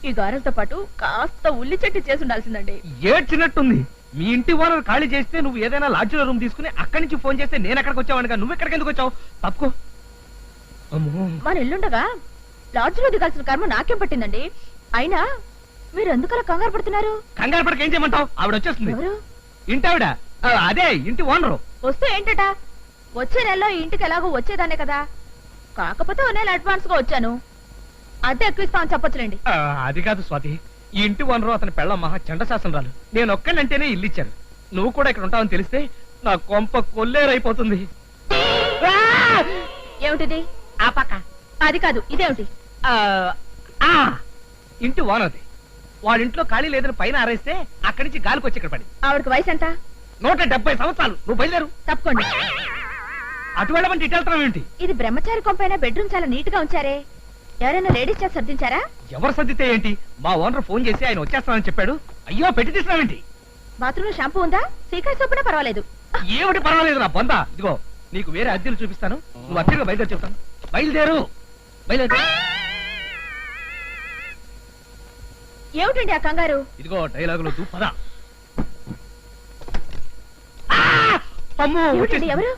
ఈ గారెలతో పాటు కాస్త ఉల్లి చెట్టు చేసి ఉండాల్సిందండి. ఏడ్చినట్టుంది. మీ ఇంటి ఓనర్ ఖాళీ చేస్తే నువ్వు ఏదైనా లాడ్జిలో రూమ్ తీసుకుని అక్కడి నుంచి ఫోన్ చేస్తే నేను ఎక్కడికి వచ్చావనుగా, నువ్వు ఎక్కడికి ఎందుకు వచ్చావు? తప్పుకో. మన ఇల్లుండగా లాడ్జిలో దిగాల్సిన కర్మ నాకేం పట్టిందండి? అయినా మీరు ఎందుకలా కంగారు పడుతున్నారు? కంగారు పడక ఏం చేయమంటావు? ఆవిడ వచ్చేస్తుంది. ఎవరు? ఇంటి ఆవిడ, అదే ఇంటి ఓనరు. వస్తే ఏంటట? వచ్చే నెలలో ఈ ఇంటికి ఎలాగో వచ్చేదానే కదా, కాకపోతే ఓ నెల అడ్వాన్స్ గా వచ్చాను, అద్దె ఎక్కువ ఇస్తామని చెప్పొచ్చులేండి. అది కాదు స్వాతి, ఈ ఇంటి ఓనరు అతని పెళ్ళ మహా చండశాసనరాలు. నేను ఒక్కళ్ళంటేనే ఇల్లు ఇచ్చాను. నువ్వు కూడా ఇక్కడ ఉంటావని తెలిస్తే నా కొంప కొల్లేరైపోతుంది. ఏమిటిది? ఆ పక్క అది కాదు, ఇదేమిటి? ఇంటి ఓనర్ది. వాడింట్లో ఖాళీ లేదని పైన ఆరేస్తే అక్కడి నుంచి గాలికి వచ్చి ఇక్కడ పడి. ఆవిడకి వయసు ఎంత? 170 సంవత్సరాలు. నువ్వు బయలుదేరు. తప్పకోండి. అటు వెళ్ళమంటే ఇటు వెళ్తావు ఏంటి? ఇది బ్రహ్మచారి కొంపైన బెడ్రూమ్ చాలా నీట్ గా ఉంచారే, ఎవరైనా లేడీస్ చేసి సర్దించారా? ఎవరు సర్దితే ఏంటి? మా ఓనర్ ఫోన్ చేసి ఆయన వచ్చేస్తానని చెప్పాడు. అయ్యో పెట్టి తీసినావేంటి? బాత్రూమ్ లో షాంపూ ఉందా? సీకాయ సోపునా పర్వాలేదు. ఏమిటి పర్వాలేదు నా బొంద. ఇదిగో నీకు వేరే అద్దెలు చూపిస్తాను, నువ్వు అద్దెగా బయలుదేరి చెప్తాను. బయలుదేరు, బయలుదేరు. ఏమిటండి ఆ కంగారు? ఇదిగో డైలాగులు దూపదా. అమ్మో ఎవరు?